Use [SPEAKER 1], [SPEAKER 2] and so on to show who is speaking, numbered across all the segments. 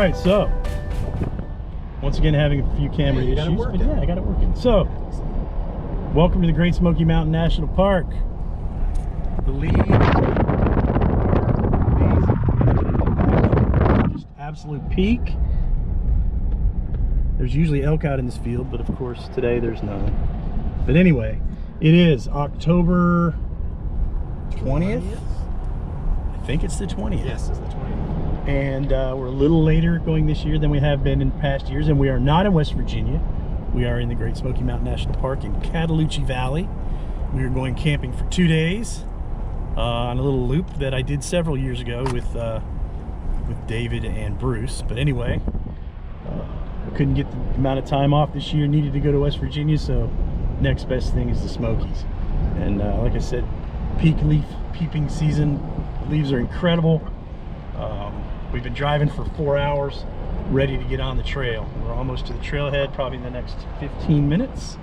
[SPEAKER 1] right, so once again having a few camera issues, but yeah, I got it working. So, welcome to the Great Smoky Mountain National Park. The leaves, just absolute peak. There's usually elk out in this field, but of course today there's none. But anyway, it is October 20th. I think it's the 20th.
[SPEAKER 2] Yes, it's the 20th.
[SPEAKER 1] And we're a little later going this year than we have been in past years, and we are not in West Virginia. We are in the Great Smoky Mountain National Park in Cataloochee Valley. We are going camping for 2 days on a little loop that I did several years ago with David and Bruce. But anyway, I couldn't get the amount of time off this year, needed to go to West Virginia, so next best thing is the Smokies. And like I said, peak leaf peeping season. Leaves are incredible. We've been driving for 4 hours, ready to get on the trail. We're almost to the trailhead, probably in the next 15 minutes,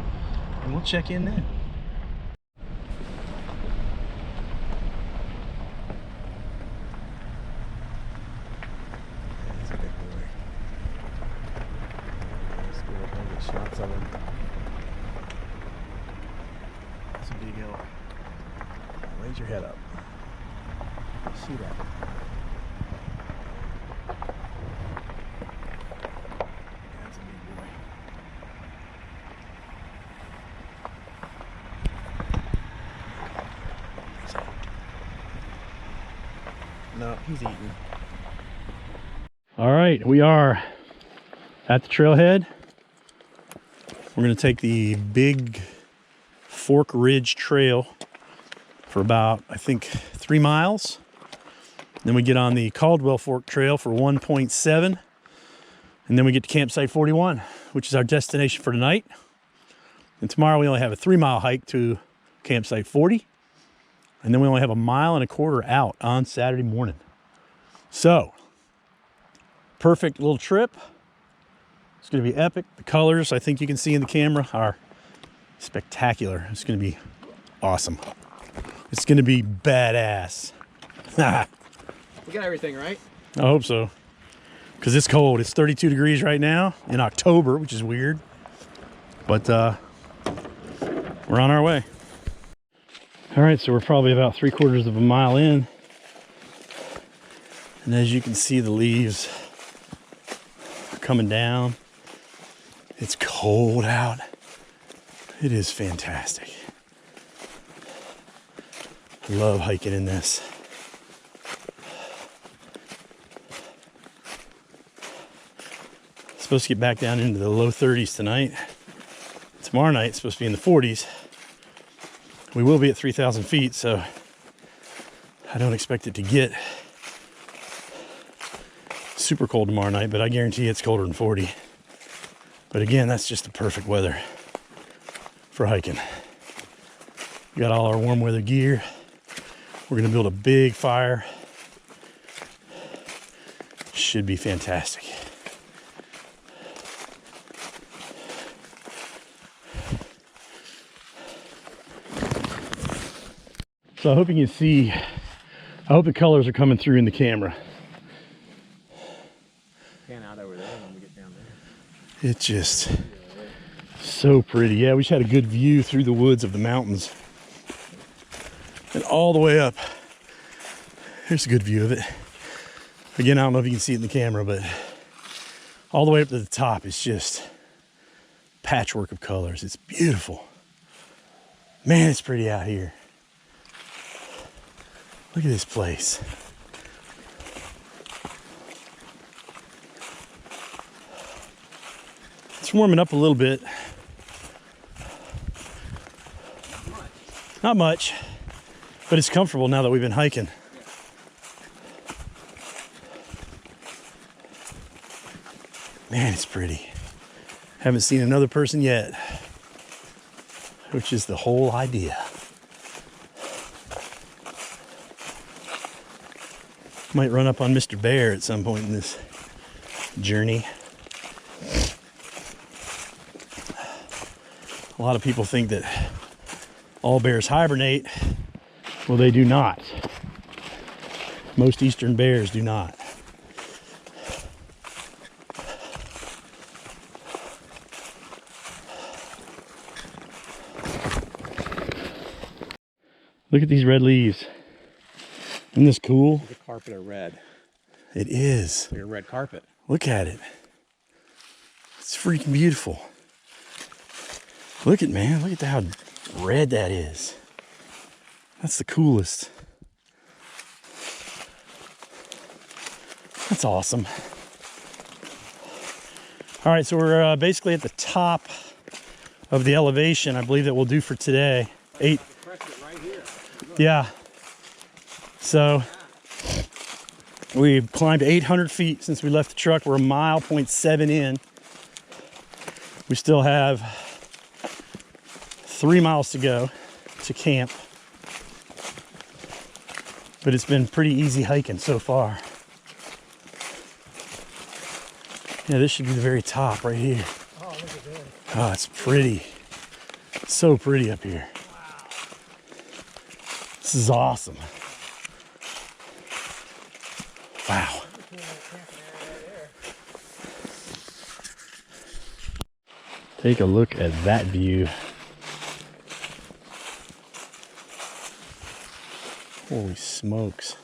[SPEAKER 1] and we'll check in then.
[SPEAKER 2] That's a big boy. Let's go up and get shots of him.
[SPEAKER 1] That's a big elk.
[SPEAKER 2] Raise your head up.
[SPEAKER 1] See that?
[SPEAKER 2] That's a big boy. No, he's eating.
[SPEAKER 1] All right, we are at the trailhead. We're going to take the Big Fork Ridge Trail for about, I think, 3 miles. Then we get on the Caldwell Fork Trail for 1.7. And then we get to campsite 41, which is our destination for tonight. And tomorrow we only have a 3-mile hike to campsite 40. And then we only have 1.25 miles out on Saturday morning. So, perfect little trip. It's going to be epic. The colors, I think you can see in the camera, are spectacular. It's going to be awesome. It's going to be badass.
[SPEAKER 2] We got everything right.
[SPEAKER 1] I hope so. Because it's cold. It's 32 degrees right now in October, which is weird. But we're on our way. All right, so we're probably about 3/4 of a mile in. And as you can see, the leaves are coming down. It's cold out. It is fantastic. I love hiking in this. Supposed to get back down into the low 30s tonight. Tomorrow night it's supposed to be in the 40s. We will be at 3,000 feet, so I don't expect it to get super cold tomorrow night, but I guarantee it's colder than 40. But again, that's just the perfect weather for hiking. We got all our warm weather gear. We're gonna build a big fire. Should be fantastic. So I hope you can see, I hope the colors are coming through in the camera.
[SPEAKER 2] Pan out over there when we get down there.
[SPEAKER 1] It's just so pretty. Yeah, we just had a good view through the woods of the mountains. And all the way up. Here's a good view of it. Again, I don't know if you can see it in the camera, but all the way up to the top, it's just patchwork of colors. It's beautiful. Man, it's pretty out here. Look at this place. It's warming up a little bit. Not much, but it's comfortable now that we've been hiking. Man, it's pretty. Haven't seen another person yet, which is the whole idea. Might run up on Mr. Bear at some point in this journey. A lot of people think that all bears hibernate. Well, they do not. Most eastern bears do not. Look at these red leaves. Isn't this cool?
[SPEAKER 2] The carpet of red.
[SPEAKER 1] It is.
[SPEAKER 2] It's like a red carpet.
[SPEAKER 1] Look at it. It's freaking beautiful. Look at, man, look at how red that is. That's the coolest. That's awesome. All right, so we're basically at the top of the elevation. I believe that we'll do for today.
[SPEAKER 2] Right here.
[SPEAKER 1] Yeah. So we've climbed 800 feet since we left the truck. We're a mile, 0.7 in. We still have 3 miles to go to camp. But it's been pretty easy hiking so far. Yeah, this should be the very top right here.
[SPEAKER 2] Oh, look at this.
[SPEAKER 1] Oh, it's pretty. So pretty up here.
[SPEAKER 2] Wow.
[SPEAKER 1] This is awesome. Wow. Take a look at that view. Holy smokes.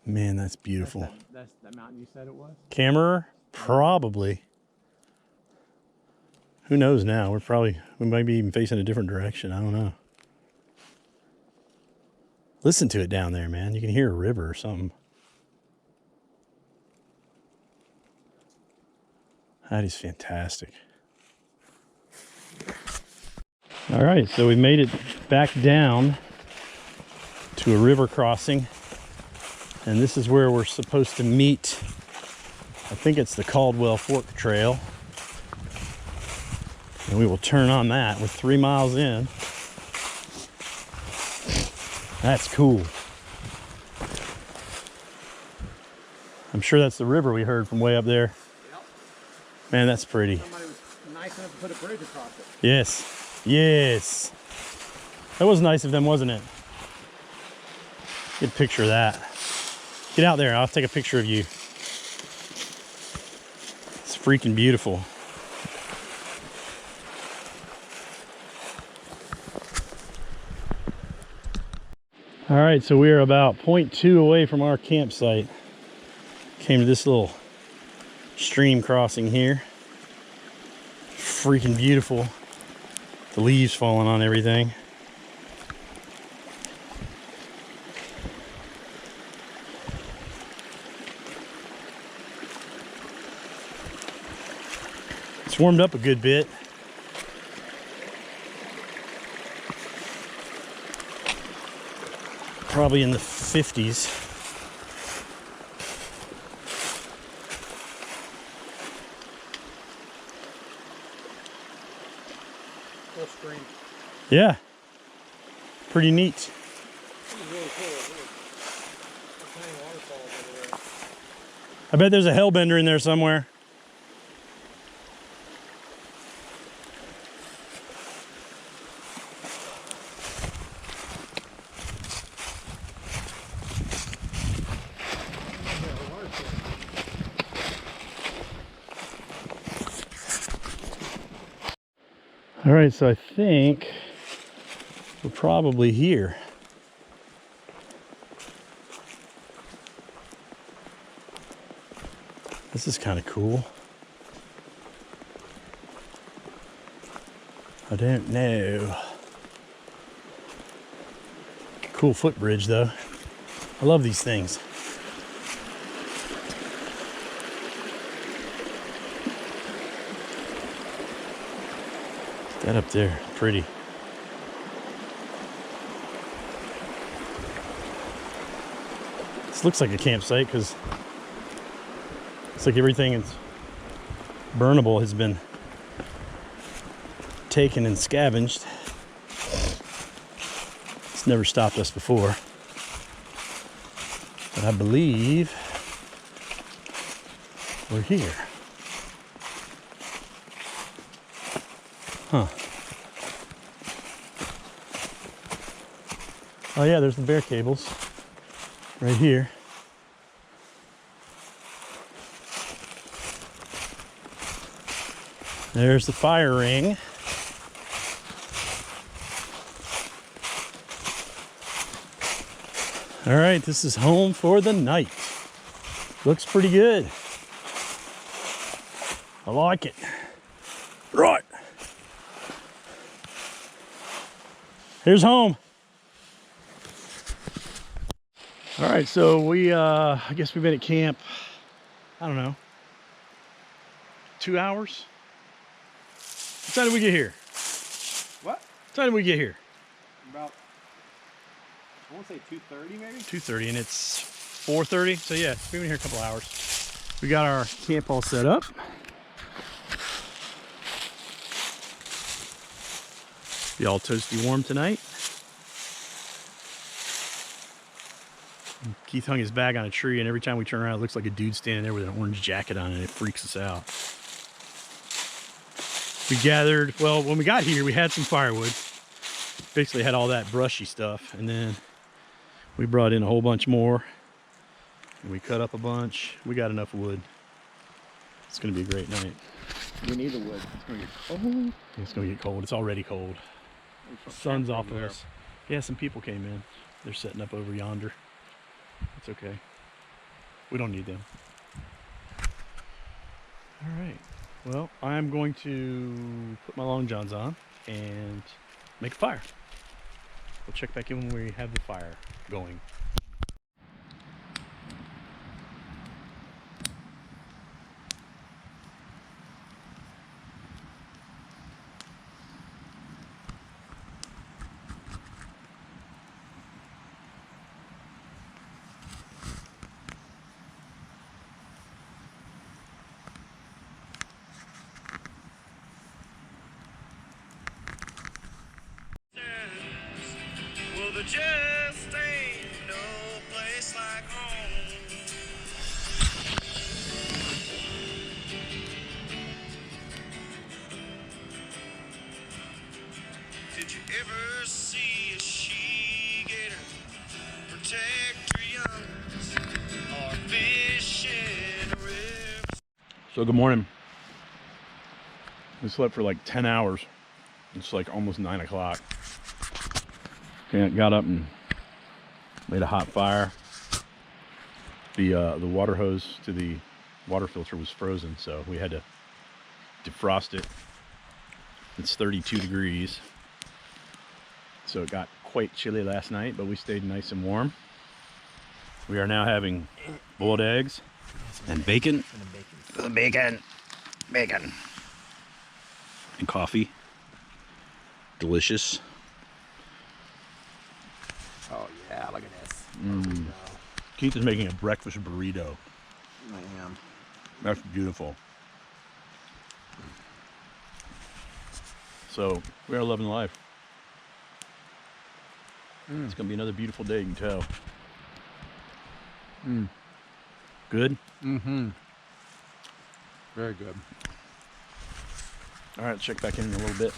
[SPEAKER 1] Man, that's beautiful.
[SPEAKER 2] That's the mountain you said it was?
[SPEAKER 1] Camera? Probably. Who knows now? We might be even facing a different direction. I don't know. Listen to it down there, man. You can hear a river or something. That is fantastic. All right, so we made it back down to a river crossing. And this is where we're supposed to meet. I think it's the Caldwell Fork Trail. And we will turn on that. We're 3 miles in. That's cool. I'm sure that's the river we heard from way up there.
[SPEAKER 2] Yep.
[SPEAKER 1] Man, that's pretty.
[SPEAKER 2] Somebody was nice enough to put a bridge across it.
[SPEAKER 1] Yes. Yes. That was nice of them, wasn't it? Good picture of that. Get out there. I'll take a picture of you. It's freaking beautiful. All right, so we are about 0.2 away from our campsite. Came to this little stream crossing here. Freaking beautiful. The leaves falling on everything. It's warmed up a good bit. Probably in the 50s.
[SPEAKER 2] Full stream.
[SPEAKER 1] Yeah. Pretty neat.
[SPEAKER 2] This is really cool. There's tiny waterfalls over there.
[SPEAKER 1] I bet there's a hellbender in there somewhere. All right, so I think we're probably here. This is kind of cool. I don't know. Cool footbridge though. I love these things. That up there, pretty. This looks like a campsite because it's like everything is burnable has been taken and scavenged. It's never stopped us before. But I believe we're here. Huh. Oh yeah, there's the bear cables right here. There's the fire ring. All right, this is home for the night. Looks pretty good. I like it. Right. Here's home. All right, so I guess we've been at camp, I don't know, 2 hours? What time did we get here?
[SPEAKER 2] What?
[SPEAKER 1] What time did we get here?
[SPEAKER 2] About, I want to say 2:30 maybe?
[SPEAKER 1] 2:30, and it's 4:30, so yeah, we've been here a couple hours. We got our camp all set up. Be all toasty warm tonight. Keith hung his bag on a tree, and every time we turn around, it looks like a dude standing there with an orange jacket on, and it freaks us out. We gathered, well, when we got here, we had some firewood. Basically had all that brushy stuff, and then we brought in a whole bunch more, and we cut up a bunch. We got enough wood. It's gonna be a great night.
[SPEAKER 2] We need the wood. It's going to get cold.
[SPEAKER 1] It's gonna get cold. It's already cold. The sun's off of us. Yeah, some people came in. They're setting up over yonder. It's okay. We don't need them. All right. Well, I'm going to put my long johns on and make a fire. We'll check back in when we have the fire going.
[SPEAKER 3] Well, there just ain't no place like home. Did you ever see a she-gator protect her youngs or fish in a river?
[SPEAKER 1] So good morning. We slept for like 10 hours. It's like almost 9 o'clock. Got up and made a hot fire. The water hose to the water filter was frozen, so we had to defrost it. It's 32 degrees. So it got quite chilly last night, but we stayed nice and warm. We are now having boiled eggs and bacon. Bacon. And coffee. Delicious.
[SPEAKER 2] Oh, yeah, look at this.
[SPEAKER 1] Keith is making a breakfast burrito.
[SPEAKER 2] I am.
[SPEAKER 1] That's beautiful. So we are loving life. It's gonna be another beautiful day, you can tell. Good?
[SPEAKER 2] Mm-hmm. Very good.
[SPEAKER 1] All right, check back in a little bit.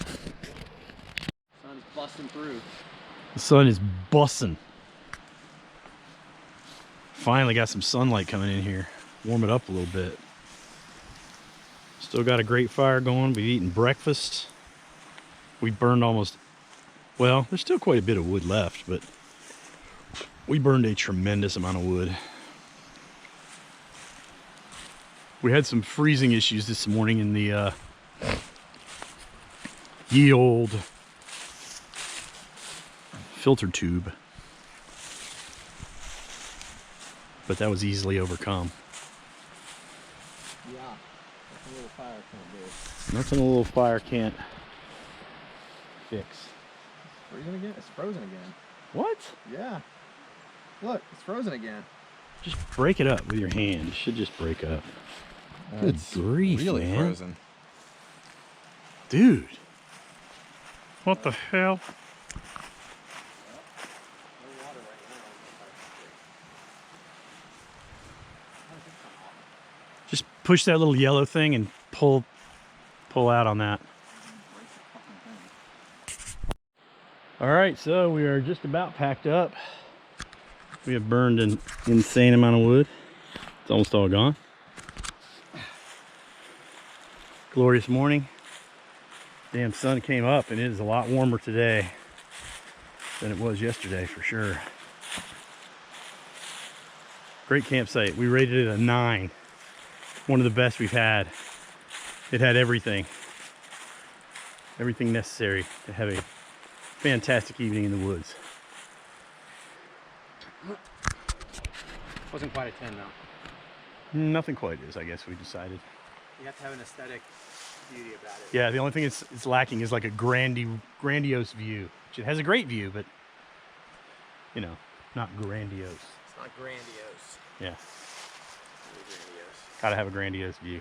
[SPEAKER 2] Sun's busting through.
[SPEAKER 1] The sun is busting. Finally got some sunlight coming in here. Warm it up a little bit. Still got a great fire going. We've eaten breakfast. We burned almost, well, there's still quite a bit of wood left, but we burned a tremendous amount of wood. We had some freezing issues this morning in the ye old filter tube, but that was easily overcome.
[SPEAKER 2] Yeah. That's a little fire can't do.
[SPEAKER 1] Nothing a little fire can't fix.
[SPEAKER 2] Freezing again? It's frozen again.
[SPEAKER 1] What?
[SPEAKER 2] Yeah. Look, it's frozen again.
[SPEAKER 1] Just break it up with your hand. It should just break up. Good grief,
[SPEAKER 2] really
[SPEAKER 1] man.
[SPEAKER 2] frozen.
[SPEAKER 1] Dude. What the hell? Just push that little yellow thing and pull out on that. All right, so we are just about packed up. We have burned an insane amount of wood. It's almost all gone. Glorious morning. Damn sun came up and it is a lot warmer today than it was yesterday for sure. Great campsite. We rated it a 9. One of the best we've had. It had everything. Everything necessary to have a fantastic evening in the woods.
[SPEAKER 2] Wasn't quite a 10 though.
[SPEAKER 1] Nothing quite is, I guess we decided.
[SPEAKER 2] You have to have an aesthetic beauty about it.
[SPEAKER 1] Yeah, the only thing it's lacking is like a grandiose view. Which it has a great view, but you know, not grandiose.
[SPEAKER 2] It's not grandiose.
[SPEAKER 1] Yeah,
[SPEAKER 2] Really grandiose.
[SPEAKER 1] gotta have a grandiose view.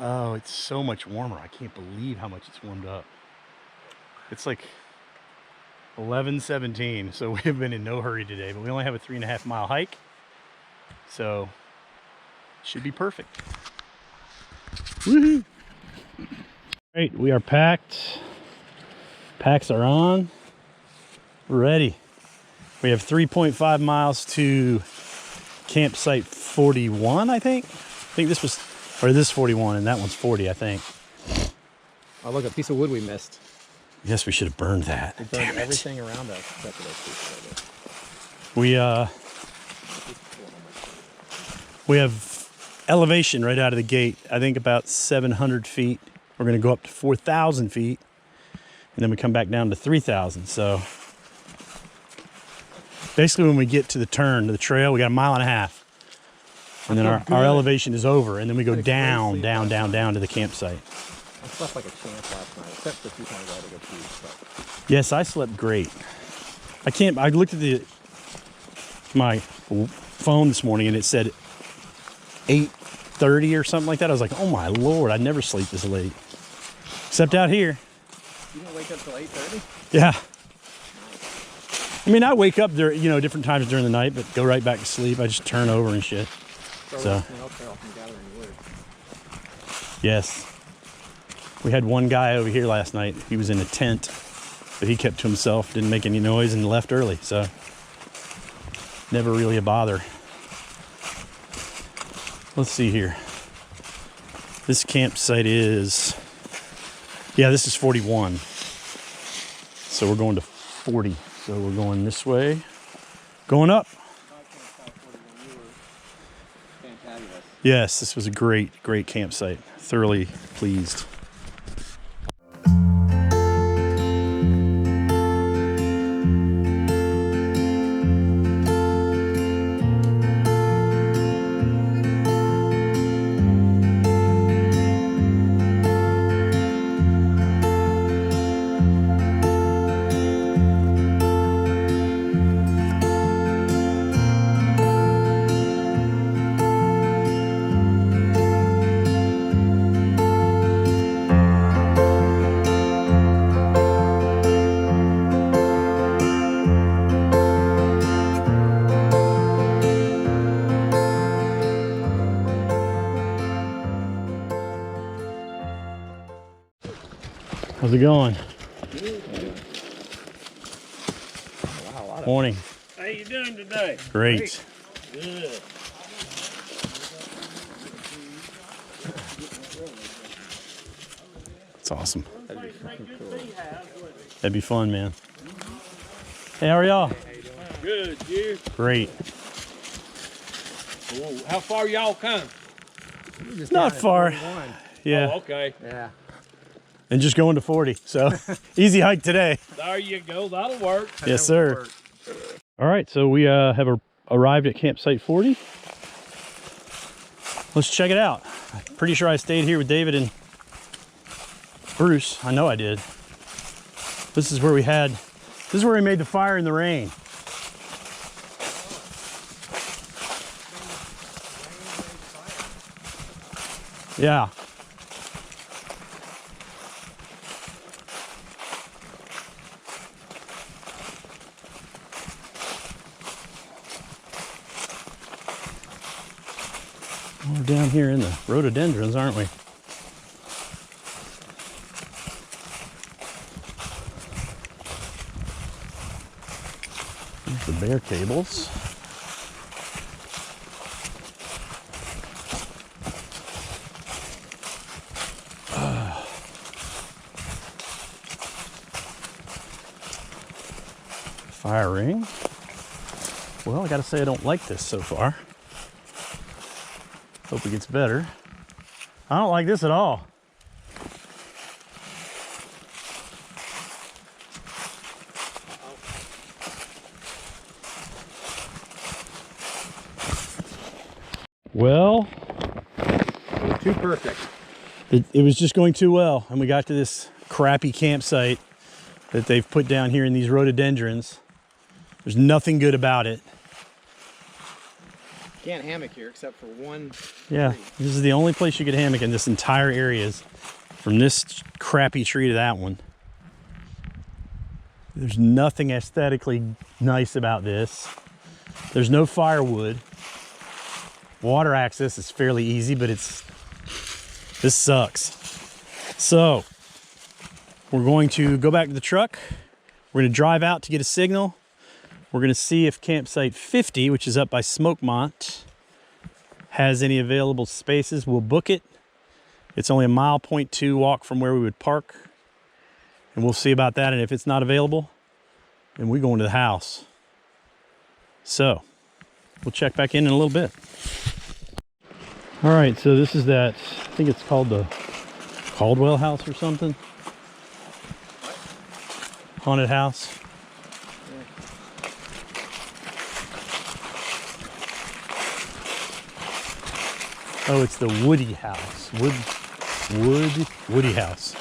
[SPEAKER 1] Oh, it's so much warmer. I can't believe how much it's warmed up. It's like 11:17, so we've been in no hurry today, but we only have a 3.5 mile hike, so should be perfect. Woohoo! Great, we are packed. Packs are on. We're ready. We have 3.5 miles to campsite 41, I think. I think this was, or this is 41 and that one's 40, I think.
[SPEAKER 2] Oh, look, a piece of wood we missed.
[SPEAKER 1] Yes, we should have burned that.
[SPEAKER 2] We
[SPEAKER 1] Damn
[SPEAKER 2] burned
[SPEAKER 1] it.
[SPEAKER 2] everything around us except for those pieces
[SPEAKER 1] We have elevation right out of the gate. I think about 700 feet. We're gonna go up to 4,000 feet and then we come back down to 3,000. So basically when we get to the turn to the trail, we got 1.5 miles. And then our elevation is over and then we go down to the campsite.
[SPEAKER 2] I slept like a champ last night, except for 2 times I had to go pee. But
[SPEAKER 1] Yes, I slept great. I looked at my phone this morning and it said 8:30 or something like that. I was like, oh my Lord, I never sleep this late. Except out here.
[SPEAKER 2] you didn't wake up till 8:30?
[SPEAKER 1] Yeah. I mean, I wake up there, you know, different times during the night, but go right back to sleep. I just turn over and shit. So.
[SPEAKER 2] From gathering wood.
[SPEAKER 1] Yes. We had one guy over here last night. He was in a tent, but he kept to himself, didn't make any noise, and left early. So never really a bother. Let's see here. This campsite is, yeah, this is 41. So we're going to 40. So we're going this way, going up. Yes, this was a great campsite. Thoroughly pleased. How's it going?
[SPEAKER 2] Wow, a lot of
[SPEAKER 1] Morning.
[SPEAKER 4] How you doing today?
[SPEAKER 1] Great.
[SPEAKER 4] Good.
[SPEAKER 1] It's awesome.
[SPEAKER 2] that'd be fucking cool.
[SPEAKER 1] That'd be fun, man. Hey, how are y'all?
[SPEAKER 4] Good, you.
[SPEAKER 1] Great.
[SPEAKER 4] Whoa, how far y'all come?
[SPEAKER 2] Just
[SPEAKER 1] Not
[SPEAKER 2] down at
[SPEAKER 1] far.
[SPEAKER 2] 41.
[SPEAKER 1] Yeah.
[SPEAKER 4] Oh, okay.
[SPEAKER 2] Yeah.
[SPEAKER 1] And just going to 40. So easy hike today.
[SPEAKER 4] There you go. That'll work.
[SPEAKER 1] Yes, sir. All right, so we have arrived at campsite 40. Let's check it out. I'm pretty sure I stayed here with David and Bruce. I know I did. This is where we made the fire in the rain. Yeah. We're down here in the rhododendrons, aren't we? There's the bear cables. Fire ring. Well, I gotta say I don't like this so far. Hope it gets better. I don't like this at all. Well,
[SPEAKER 2] Too perfect.
[SPEAKER 1] it was just going too well, and we got to this crappy campsite that they've put down here in these rhododendrons. There's nothing good about it.
[SPEAKER 2] Can't hammock here except for one.
[SPEAKER 1] Yeah,
[SPEAKER 2] tree.
[SPEAKER 1] this is the only place you could hammock in this entire area, is from this crappy tree to that one. There's nothing aesthetically nice about this. There's no firewood. Water access is fairly easy, but this sucks. So we're going to go back to the truck. We're going to drive out to get a signal. We're going to see if campsite 50, which is up by Smokemont, has any available spaces. We'll book it. It's only a 1.2 mile walk from where we would park, and we'll see about that. And if it's not available, then we go into the house. So we'll check back in a little bit. All right, so this is that, I think it's called the Caldwell House or something. Haunted house. Oh, it's the Woody House. Woody House.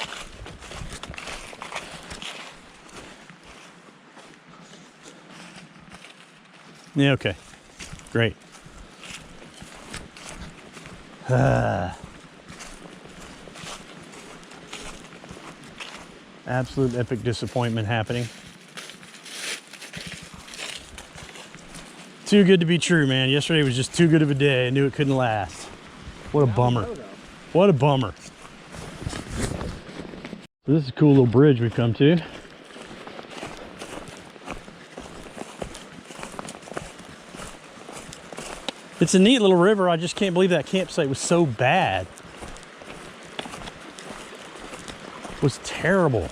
[SPEAKER 1] Yeah, okay. Great. Absolute epic disappointment happening. Too good to be true, man. Yesterday was just too good of a day. I knew it couldn't last. What a bummer. What a bummer. So this is a cool little bridge we've come to. It's a neat little river. I just can't believe that campsite was so bad. It was terrible.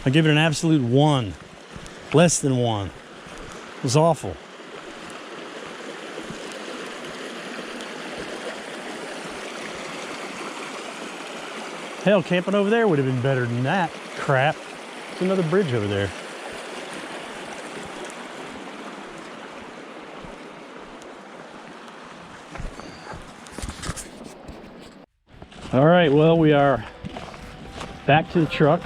[SPEAKER 1] I give it an absolute 1. Less than 1. It was awful. Hell, camping over there would have been better than that crap. There's another bridge over there. All right, well, we are back to the truck.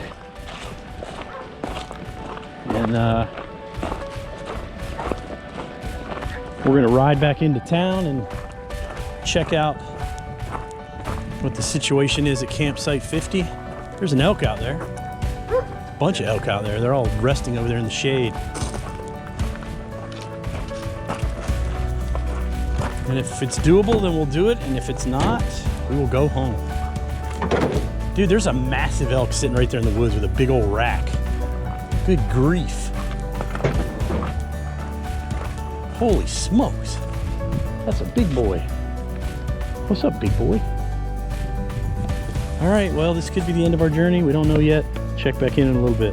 [SPEAKER 1] And we're gonna ride back into town and check out what the situation is at campsite 50. There's an elk out there. Bunch of elk out there. They're all resting over there in the shade. And if it's doable, then we'll do it. And if it's not, we will go home. Dude, there's a massive elk sitting right there in the woods with a big old rack. Good grief. Holy smokes. That's a big boy. What's up, big boy? All right, well, this could be the end of our journey. We don't know yet. Check back in a little bit.